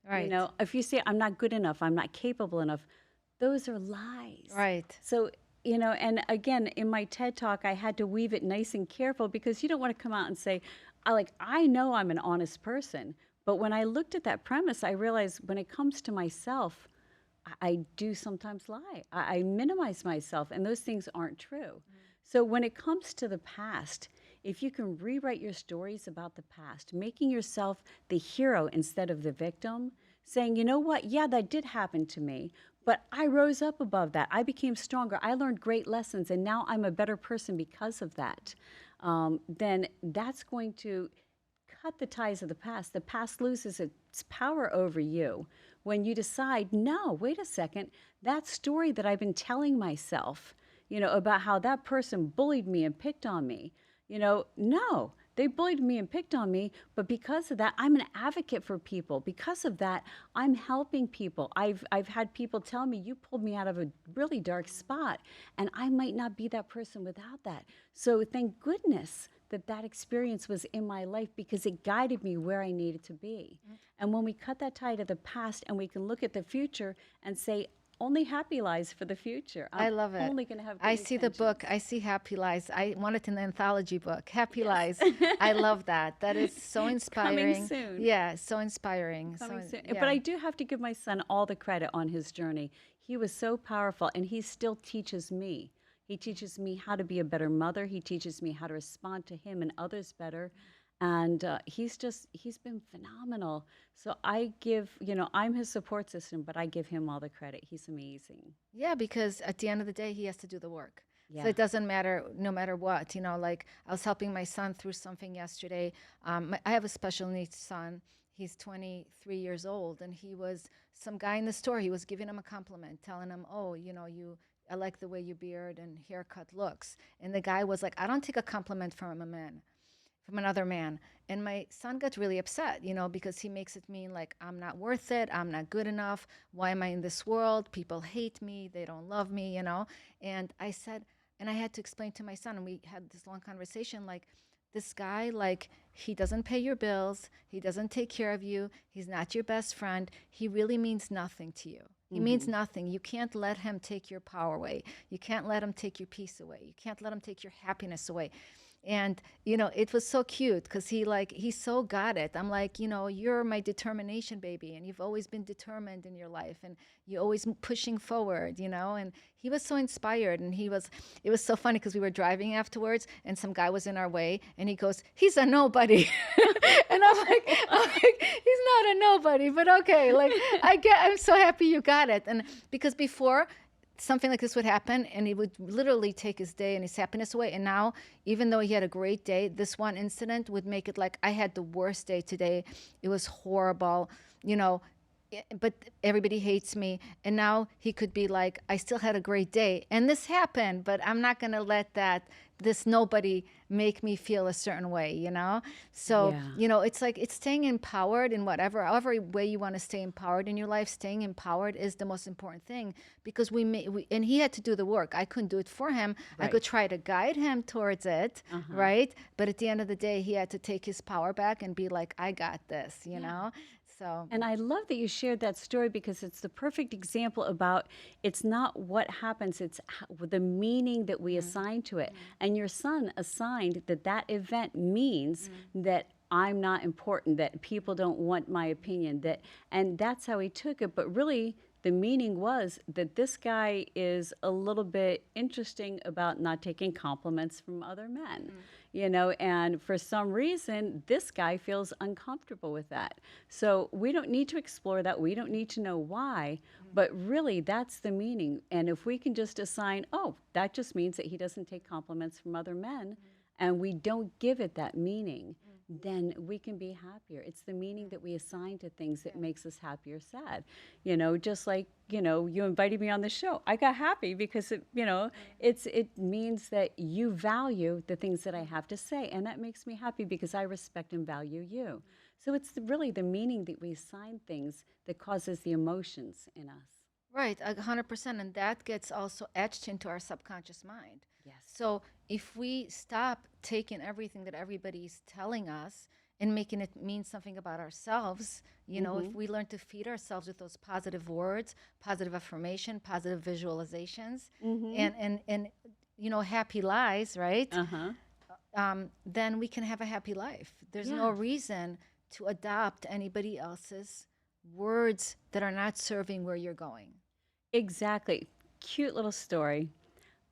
Right. If you say I'm not good enough, I'm not capable enough, those are lies. Right. So, and again, in my TED Talk, I had to weave it nice and careful because you don't want to come out and say, I know I'm an honest person. But when I looked at that premise, I realized when it comes to myself, I do sometimes lie. I minimize myself, and those things aren't true. So when it comes to the past, if you can rewrite your stories about the past, making yourself the hero instead of the victim, saying, you know what, yeah, that did happen to me, but I rose up above that. I became stronger. I learned great lessons, and now I'm a better person because of that. Then that's going to cut the ties of the past. The past loses its power over you when you decide, no, wait a second, that story that I've been telling myself, about how that person bullied me and picked on me, no, they bullied me and picked on me, but because of that, I'm an advocate for people. Because of that, I'm helping people. I've had people tell me, you pulled me out of a really dark spot, and I might not be that person without that. So thank goodness that that experience was in my life because it guided me where I needed to be. And when we cut that tie to the past and we can look at the future and say, only happy lies for the future. I I'm love it. only going to have good I see the book. intentions. I see Happy Lies. I want it in the anthology book. Happy Lies. I love that. That is so Coming inspiring. soon. Yeah, so inspiring. Coming soon. Yeah. But I do have to give my son all the credit on his journey. He was so powerful, and he still teaches me. He teaches me how to be a better mother. He teaches me how to respond to him and others better. And he's been phenomenal. So I'm his support system, but I give him all the credit. He's amazing. Yeah, because at the end of the day, he has to do the work. So Yeah. it doesn't matter, no matter what. Like I was helping my son through something yesterday. I have a special needs son. He's 23 years old, and he was some guy in the store. He was giving him a compliment, telling him, "Oh, I like the way your beard and haircut looks." And the guy was like, "I don't take a compliment from a man." From another man. And my son got really upset, because he makes it mean like I'm not worth it, I'm not good enough. Why am I in this world? People hate me, they don't love me. And I said, and I had to explain to my son, and we had this long conversation, like, this guy, like, he doesn't pay your bills, he doesn't take care of you, he's not your best friend, he really means nothing to you. He means nothing. You can't let him take your power away. You can't let him take your peace away. You can't let him take your happiness away. And it was so cute because he so got it. I'm like, you're my determination baby, and you've always been determined in your life, and you're always pushing forward. And he was so inspired, and it was so funny because we were driving afterwards, and some guy was in our way, and he goes, "He's a nobody." And I'm like, he's not a nobody, but okay, like, I'm so happy you got it. And because before, something like this would happen, and he would literally take his day and his happiness away. And now, even though he had a great day, this one incident would make it like, I had the worst day today. It was horrible, but everybody hates me. And now he could be like, I still had a great day, and this happened, but I'm not going to let this nobody make me feel a certain way. So Yeah. it's like, it's staying empowered in however way you want to stay empowered in your life. Staying empowered is the most important thing, because and he had to do the work. I couldn't do it for him. I could Right. try to guide him towards it, right? But at the end of the day, he had to take his power back and be like, I got this. So And I love that you shared that story because it's the perfect example about it's not what happens, it's the meaning that we assign to it. And your son assigned that event means that I'm not important, that people don't want my opinion, and that's how he took it. But really, the meaning was that this guy is a little bit interesting about not taking compliments from other men, and for some reason, this guy feels uncomfortable with that. So we don't need to explore that. We don't need to know why, but really that's the meaning. And if we can just assign, oh, that just means that he doesn't take compliments from other men, and we don't give it that meaning, then we can be happier. It's the meaning that we assign to things that makes us happy or sad. Just like, you invited me on the show. I got happy because it means that you value the things that I have to say, and that makes me happy because I respect and value you. So it's really the meaning that we assign things that causes the emotions in us. right, 100%, and that gets also etched into our subconscious mind. Yes. So if we stop taking everything that everybody's telling us and making it mean something about ourselves, if we learn to feed ourselves with those positive words, positive affirmation, positive visualizations, and happy lies, right? Uh-huh. Then we can have a happy life. There's no Yeah. reason to adopt anybody else's words that are not serving where you're going. Exactly. Cute little story.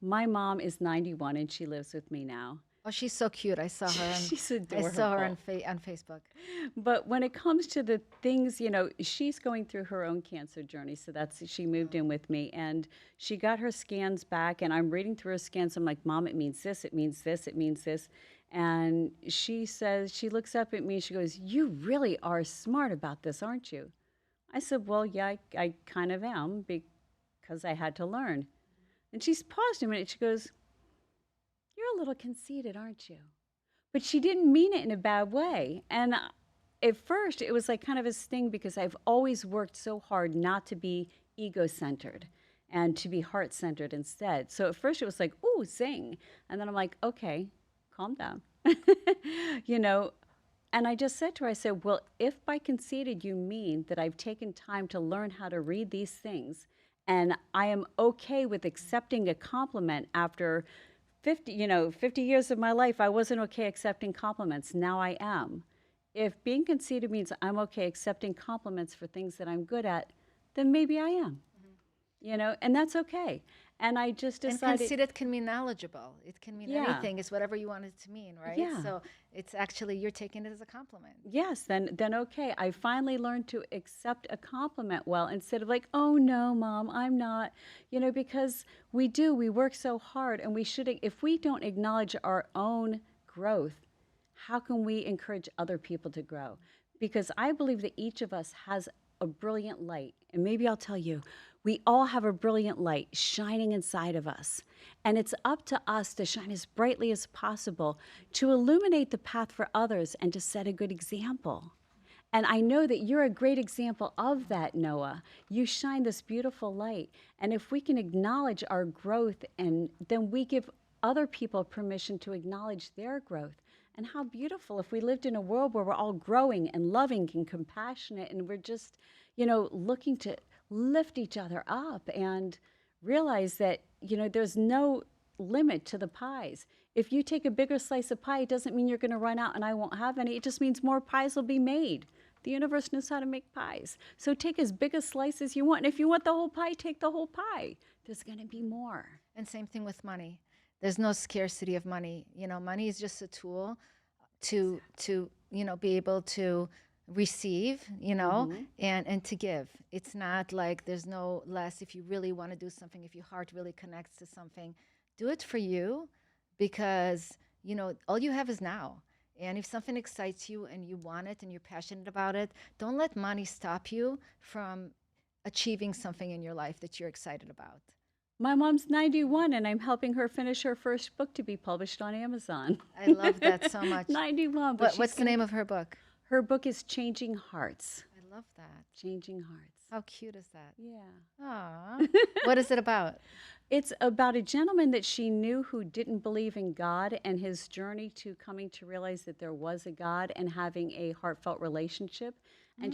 My mom is 91 and she lives with me now. Oh, she's so cute. I saw her on She's I saw her adorable. on Facebook. But when it comes to the things, she's going through her own cancer journey. So she moved in with me and she got her scans back. And I'm reading through her scans. I'm like, Mom, it means this, it means this, it means this. And she says, she looks up at me, she goes, You really are smart about this, aren't you? I said, Well, yeah, I kind of am because I had to learn. And she's paused a minute. She goes, You're a little conceited, aren't you? But she didn't mean it in a bad way. And at first, it was like kind of a sting because I've always worked so hard not to be ego centered and to be heart centered instead. So at first, it was like, ooh, zing. And then I'm like, okay, calm down. you know, and I just said to her, I said, well, if by conceited you mean that I've taken time to learn how to read these things, and I am okay with accepting a compliment after 50 years of my life, I wasn't okay accepting compliments. Now I am. If being conceited means I'm okay accepting compliments for things that I'm good at, then maybe I am. And that's okay. And I just And decided, conceited can mean knowledgeable. It can mean yeah, anything. It's whatever you want it to mean, right? yeah. So it's actually you're taking it as a compliment. Yes, then okay. I finally learned to accept a compliment well instead of like, oh no, Mom, I'm not. Because we work so hard and we should, if we don't acknowledge our own growth, how can we encourage other people to grow? Because I believe that each of us has a brilliant light. And maybe I'll tell you, we all have a brilliant light shining inside of us. And it's up to us to shine as brightly as possible to illuminate the path for others and to set a good example. And I know that you're a great example of that, Noah. You shine this beautiful light. And if we can acknowledge our growth, and then we give other people permission to acknowledge their growth. And how beautiful if we lived in a world where we're all growing and loving and compassionate and we're just, looking to lift each other up and realize that, there's no limit to the pies. If you take a bigger slice of pie, it doesn't mean you're going to run out and I won't have any. It just means more pies will be made. The universe knows how to make pies. So take as big a slice as you want. And if you want the whole pie, take the whole pie. There's going to be more. And same thing with money. There's no scarcity of money. Money is just a tool to be able to receive, and to give. It's not like there's no less. If you really want to do something, if your heart really connects to something, do it for you, because all you have is now. And if something excites you and you want it and you're passionate about it, don't let money stop you from achieving something in your life that you're excited about. My mom's 91 and I'm helping her finish her first book to be published on Amazon. I love that so much. 91. What's the name of her book? Her book is Changing Hearts. I love that. Changing Hearts. How cute is that? Yeah. Aw. What is it about? It's about a gentleman that she knew who didn't believe in God and his journey to coming to realize that there was a God and having a heartfelt relationship. And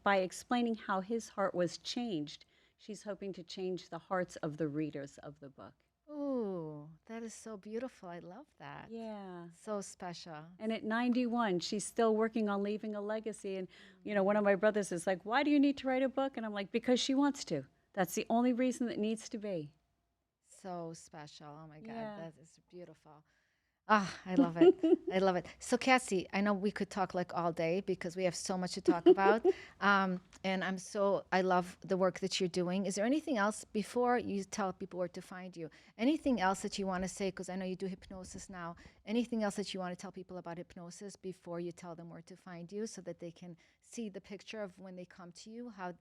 by explaining how his heart was changed, she's hoping to change the hearts of the readers of the book. Ooh, that is so beautiful. I love that. Yeah. So special. And at 91, she's still working on leaving a legacy. And, one of my brothers is like, why do you need to write a book? And I'm like, because she wants to. That's the only reason that needs to be. So special. Oh, my God. Yeah. That is beautiful. Ah, I love it. I love it. So, Cassie, I know we could talk like all day because we have so much to talk about. And I love the work that you're doing. Is there anything else before you tell people where to find you? Anything else that you want to say? Because I know you do hypnosis now. Anything else that you want to tell people about hypnosis before you tell them where to find you so that they can see the picture of when they come to you, how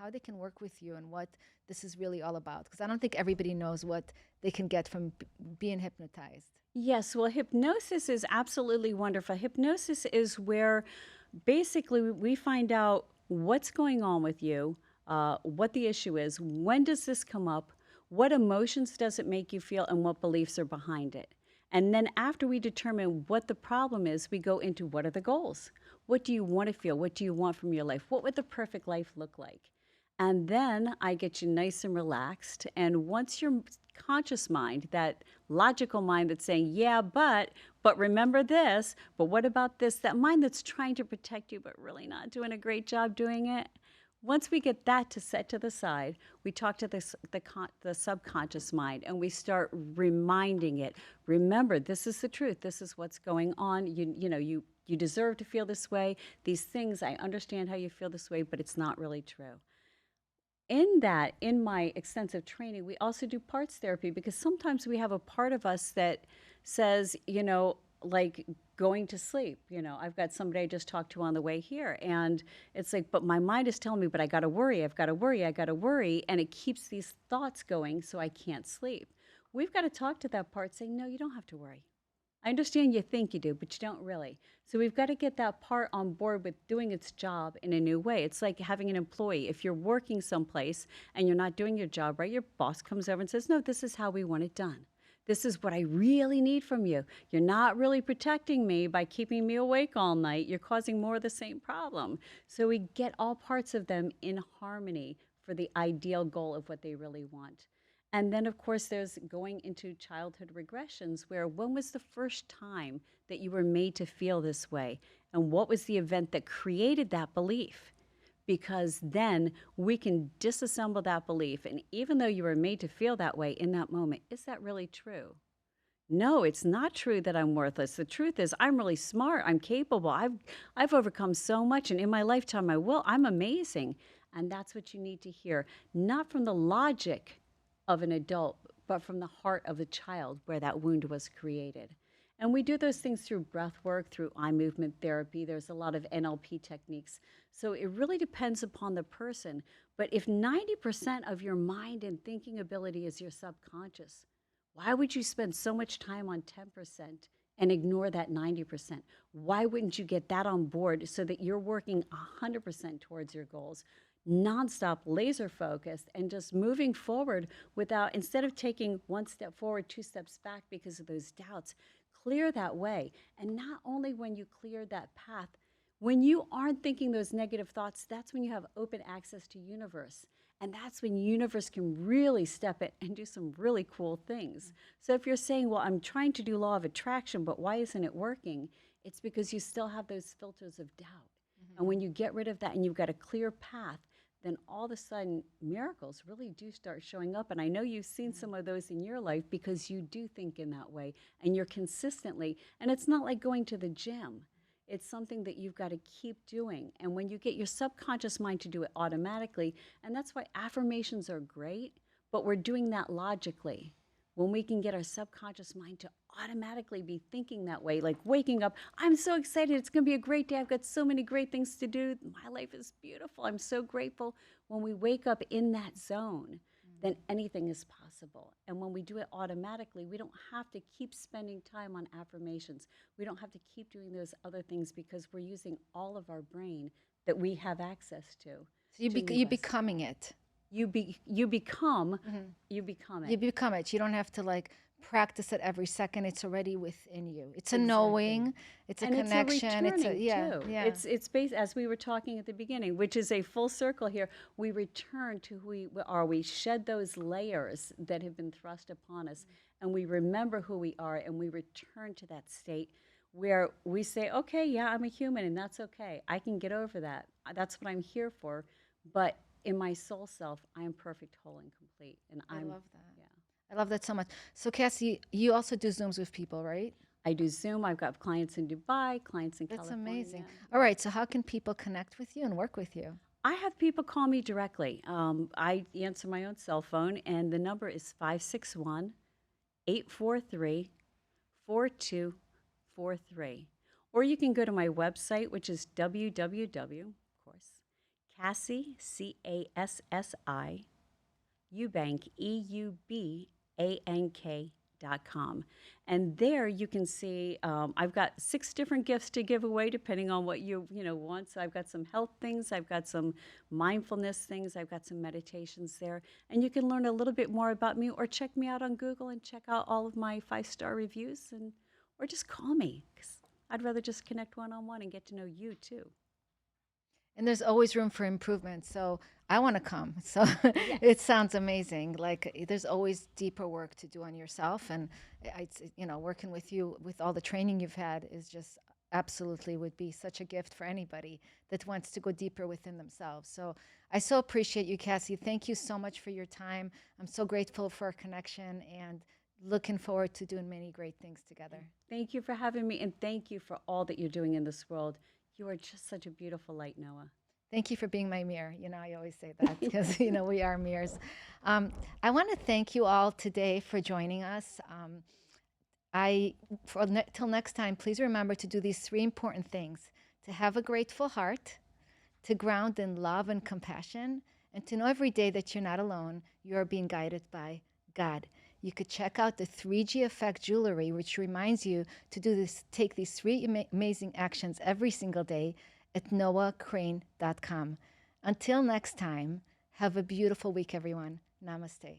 they can work with you and what this is really all about? Because I don't think everybody knows what they can get from being hypnotized. Yes, well, hypnosis is absolutely wonderful. Hypnosis is where basically we find out what's going on with you, what the issue is, when does this come up, what emotions does it make you feel, and what beliefs are behind it. And then after we determine what the problem is, we go into what are the goals? What do you want to feel? What do you want from your life? What would the perfect life look like? And then I get you nice and relaxed. And once your conscious mind, that logical mind that's saying, yeah, but remember this, but what about this? That mind that's trying to protect you but really not doing a great job doing it. Once we get that to set to the side, we talk to the subconscious mind and we start reminding it, remember, this is the truth. This is what's going on. You deserve to feel this way. These things, I understand how you feel this way, but it's not really true. In my extensive training, we also do parts therapy because sometimes we have a part of us that says, like going to sleep. I've got somebody I just talked to on the way here, and it's like, but my mind is telling me, but I got to worry, I've got to worry, I got to worry, and it keeps these thoughts going, so I can't sleep. We've got to talk to that part saying, no, you don't have to worry. I understand you think you do, but you don't really. So we've got to get that part on board with doing its job in a new way. It's like having an employee. If you're working someplace and you're not doing your job right, your boss comes over and says, no, this is how we want it done. This is what I really need from you. You're not really protecting me by keeping me awake all night. You're causing more of the same problem. So we get all parts of them in harmony for the ideal goal of what they really want. And then, of course, there's going into childhood regressions where when was the first time that you were made to feel this way? And what was the event that created that belief? Because then we can disassemble that belief. And even though you were made to feel that way in that moment, is that really true? No, it's not true that I'm worthless. The truth is I'm really smart. I'm capable. I've overcome so much. And in my lifetime, I will. I'm amazing. And that's what you need to hear, not from the logic of an adult, but from the heart of the child where that wound was created. And we do those things through breath work, through eye movement therapy. There's a lot of NLP techniques. So it really depends upon the person. But if 90% of your mind and thinking ability is your subconscious, why would you spend so much time on 10% and ignore that 90%? Why wouldn't you get that on board so that you're working 100% towards your goals? Nonstop, laser focused, and just moving forward without, instead of taking one step forward, two steps back because of those doubts, clear that way. And not only when you clear that path, when you aren't thinking those negative thoughts, that's when you have open access to universe. And that's when universe can really step in and do some really cool things. So if you're saying, well, I'm trying to do law of attraction, but why isn't it working? It's because you still have those filters of doubt. And when you get rid of that and you've got a clear path, then all of a sudden miracles really do start showing up. And I know you've seen some of those in your life because you do think in that way and you're consistently, and it's not like going to the gym. It's something that you've got to keep doing. And when you get your subconscious mind to do it automatically, and that's why affirmations are great, but we're doing that logically. When we can get our subconscious mind to automatically be thinking that way, like waking up, I'm so excited, it's going to be a great day, I've got so many great things to do, my life is beautiful, I'm so grateful. When we wake up in that zone, then anything is possible. And when we do it automatically, we don't have to keep spending time on affirmations. We don't have to keep doing those other things because we're using all of our brain that we have access to. So you're becoming it. You become you become it. You become it. You don't have to like practice it every second. It's already within you. It's a knowing. It's a connection. It's a yeah. It's based, as we were talking at the beginning, which is a full circle here. We return to who we are. We shed those layers that have been thrust upon us, and we remember who we are, and we return to that state where we say, okay, yeah, I'm a human, and that's okay. I can get over that. That's what I'm here for. But in my soul self, I am perfect, whole, and complete. And I love that. Yeah. I love that so much. So Cassie, you also do Zooms with people, right? I do Zoom. I've got clients in Dubai, clients in That's California. amazing. All right. So how can people connect with you and work with you? I have people call me directly. I answer my own cell phone, and the number is 561-843-4243. Or you can go to my website, which is www, of course, Cassi, C-A-S-S-I, Eubank, EUBANK.com. And there you can see I've got 6 different gifts to give away depending on what you want. So I've got some health things, I've got some mindfulness things, I've got some meditations there. And you can learn a little bit more about me or check me out on Google and check out all of my 5-star reviews or just call me because I'd rather just connect one-on-one and get to know you too. And there's always room for improvement. So I want to come. So it sounds amazing. Like there's always deeper work to do on yourself. And working with you with all the training you've had is just absolutely would be such a gift for anybody that wants to go deeper within themselves. So I so appreciate you, Cassie. Thank you so much for your time. I'm so grateful for our connection and looking forward to doing many great things together. Thank you for having me, and thank you for all that you're doing in this world. You are just such a beautiful light, Noah. Thank you for being my mirror. I always say that because, we are mirrors. I want to thank you all today for joining us. Till next time, please remember to do these three important things: to have a grateful heart, to ground in love and compassion, and to know every day that you're not alone. You are being guided by God. You could check out the 3G Effect jewelry, which reminds you to take these three amazing actions every single day at noahcrane.com. Until next time, have a beautiful week, everyone. Namaste.